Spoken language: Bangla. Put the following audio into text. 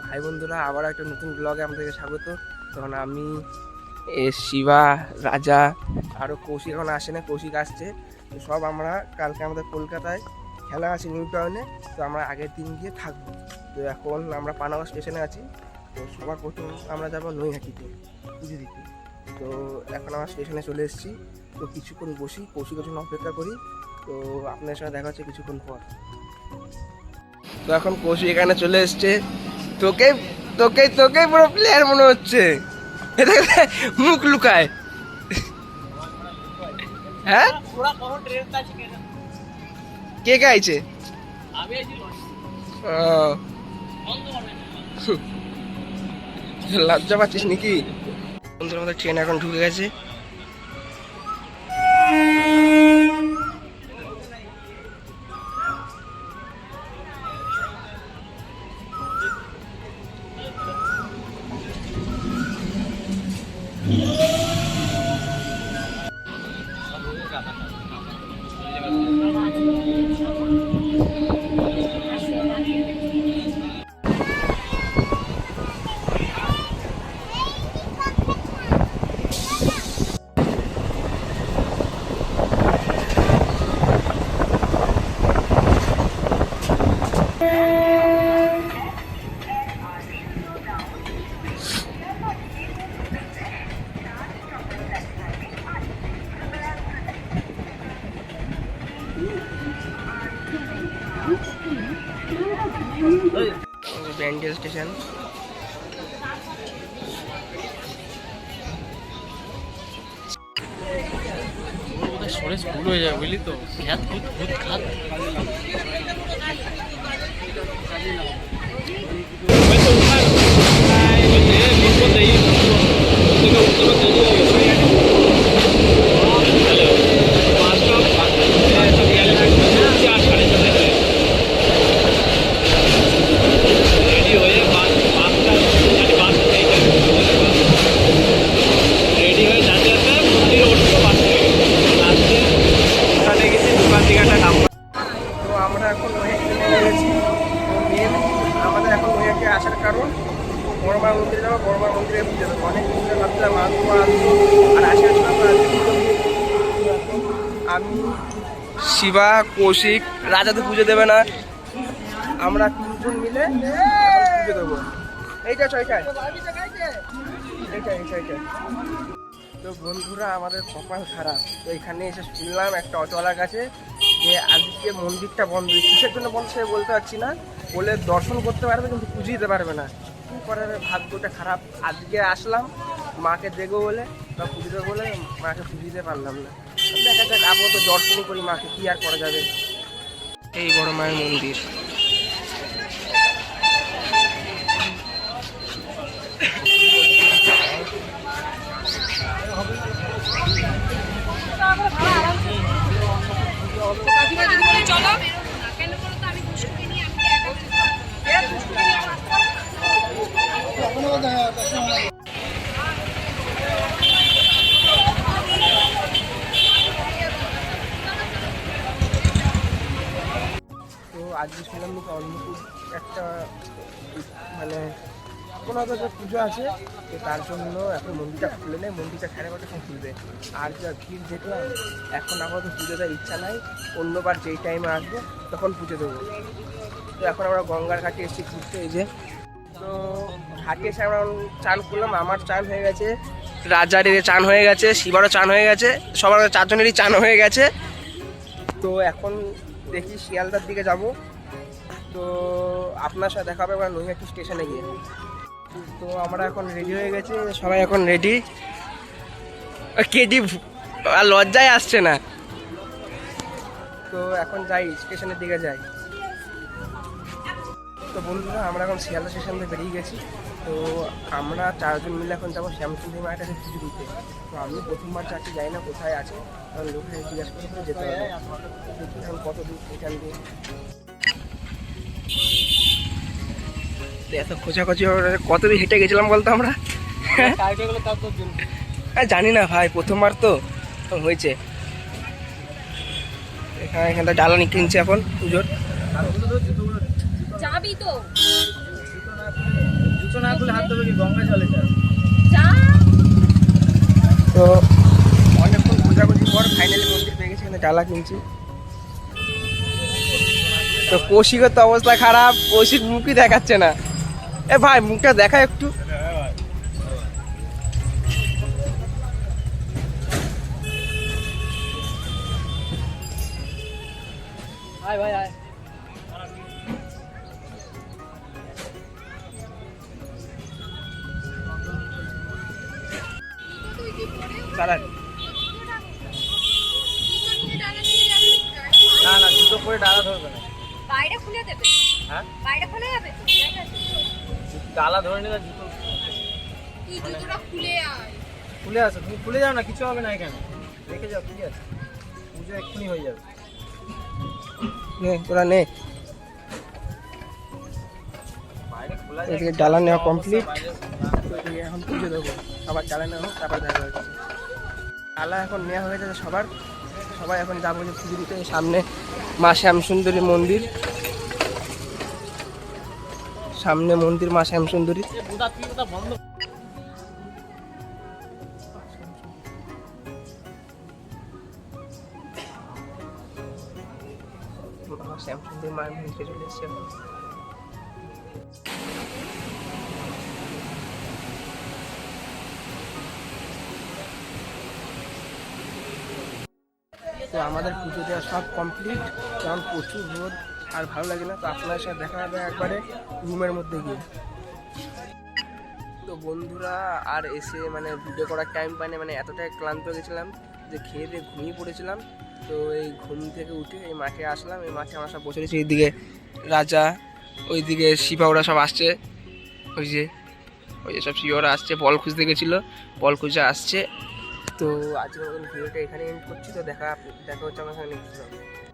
হাই বন্ধুরা, আবার একটা নতুন ব্লগে আপনাদেরকে স্বাগত। তখন আমি শিবা, রাজা, আরও কৌশিক এখন আসে না, কৌশিক আসছে। তো সব আমরা কালকে আমাদের কলকাতায় খেলা আছে নিউ টাউনে, তো আমরা আগের দিন গিয়ে থাকবো। তো এখন আমরা পানাগড় স্টেশনে আছি। তো সবার প্রথম আমরা যাবো নৈহাটিতে পুজো দিতে। তো এখন আমরা স্টেশনে চলে এসেছি। তো কিছুক্ষণ বসি, কৌশিকের জন্য অপেক্ষা করি। তো আপনার সঙ্গে দেখা হচ্ছে কিছুক্ষণ পর। তো এখন কৌশিক এখানে চলে এসছে। তোকে তোকে তোকে পুরো প্লেয়ার মনে হচ্ছে, মুখ লুকায়। হ্যাঁ, কে গাইছে? লজ্জা পাচ্ছিস নাকি? বন্ধুর মধ্যে ট্রেন এখন ঢুকে গেছে। ব্যান্ডেল স্টেশন। সরেজ ভুল হয়ে যাবে বুঝলি তো, খ্যাত খুদ খুদ খাত। আমাদের এখন নৈহাটি আসার কারণ বড়মা মন্দিরে যাবো, বড়মা মন্দিরে পুজো দেবো। অনেক দিন ভাবছিলাম আসবো আর আসার আমি, শিবা, কৌশিক, রাজা তো পুজো দেবে না, আমরা তিনজন মিলে পুজো দেবো। এইটা ছয়টায়, এইটা। তো বন্ধুরা, আমাদের কপাল খারাপ। তো এখানে এসে শুনলাম একটা অটোওয়ালার কাছে যে আজকে মন্দিরটা বন্ধ। কিসের জন্য বন্ধ সে বলতে পারছি না, বলে দর্শন করতে পারবে কিন্তু পুজো দিতে পারবে না। কী করে, ভাগ্যটা খারাপ। আজকে আসলাম মাকে দেখবো বলে বা পুজো দেবো বলে, মাকে পুজো দিতে পারলাম না। দেখা যাক, আপাতত দর্শনই করি মাকে, কী আর করা যাবে। এই বড় মায়ের মন্দির। তো আজকে শুনলাম নাকি অন্নপুর একটা মানে কোনো একটা পুজো আছে, তো তার জন্য এখন মন্দিরটা খুলে নেয়। মন্দিরটা 12:30টার সময় খুলবে। আর যা ভিড় দেখলাম, এখন আপাতত পুজো দেওয়ার ইচ্ছা নাই। অন্যবার যেই টাইমে আসবো তখন পুজো দেবো। তো এখন আমরা গঙ্গার ঘাটে এসেছি ঘুরতে। এই যে, তো ঘাটে এসে আমরা চান করলাম। আমার চান হয়ে গেছে, রাজার চান হয়ে গেছে, শিবারও চান হয়ে গেছে, সবার চারজনেরই চান হয়ে গেছে। তো এখন দেখি শিয়ালদার দিকে যাব। তো আপনার সাথে দেখা হবে আমরা নৈহাটি স্টেশনে গিয়ে। তো আমরা এখন রেডি হয়ে গেছি, সবাই এখন রেডি। কেডি আর লজ্জায় আসছে না। তো এখন যাই, স্টেশনের দিকে যাই। তো বন্ধুরা, আমরা এখন শিয়ালদা স্টেশন থেকে বেরিয়ে গেছি। তো আমরা চারজন মিলে এখন যাবো শ্যামসুন্দরী মায়ের কাছে পুজো দিতে। তো আমি প্রথমবার যাচ্ছি, জানি না কোথায় আছে, কারণ লোককে জিজ্ঞাসা করে যেতে হবে। দেখি এখন কত দূর এখান দিয়ে। এত খোঁজাখুঁজি কত দূর হেঁটে গেছিলাম বলতো আমরা? জানি না ভাই, প্রথমবার তো হয়েছে। এখানে জ্বালানি কিনছে এখন পুজোর। যাবি তো তো অনেকক্ষণ খোঁজাখুঁজির পর ফাইনালি মন্দির পেয়ে গেছি, এখানে ডালা কিনছি। তো কৌশিকের তো অবস্থা খারাপ, কৌশিক মুখই দেখাচ্ছে না। এ ভাই মুখটা দেখা একটু। দাঁড়ান। না না জুতো পরে ডালা ধরবে না। বাইরে খুলে দেবে। হ্যাঁ বাইরে খুলে যাবে। ডালা ধরে নিলে জুতো তুই জুতোটা খুলে আয়। খুলে আসো, তুমি খুলে যাও না, কিছু হবে না এখানে, রেখে যাও, ঠিক আছে, পুজো এক্ষুনি হয়ে যাবে। নে তোরা নে। বাইরে খোলা এদিকে ডালা নেওয়া কমপ্লিট, এদিকে এখন পুজো দেবো। সবার ডালা নেওয়া হোক, তারপর দেখা হচ্ছে। ডালা এখন নেওয়া হয়ে যাবে সবার, সবাই এখন যাবো যে পুজো দিতে। সামনে মা শ্যামসুন্দরী মন্দির, সামনে মন্দির মা শ্যামসুন্দরী। বন্ধ। শ্যামসুন্দরী মায়ের মন্দিরে চলে এসেছে এখন। তো আমাদের পুজো দেওয়া সব কমপ্লিট, কারণ প্রচুর রোদ আর ভালো লাগে না। তো আপনার সাথে দেখা হবে একবারে রুমের মধ্যে গিয়ে। তো বন্ধুরা আর এসে মানে ভিডিও করার টাইম পাইনি, মানে এতটাই ক্লান্ত গেছিলাম যে খেয়ে দিয়ে ঘুমিয়ে পড়েছিলাম। তো এই ঘুম থেকে উঠে এই মাঠে আসলাম। এই মাঠে আমরা সব বসে রয়েছি, এইদিকে রাজা, ওইদিকে শিবা, ওরা সব আসছে। ওই যে সব শিবারা আসছে, বল খুঁজতে গেছিলো, বল খুঁজে আসছে। তো আজকের মতন ভিডিওটা এখানে এন্ড করছি। তো দেখা হচ্ছে আমার সঙ্গে নেক্সট।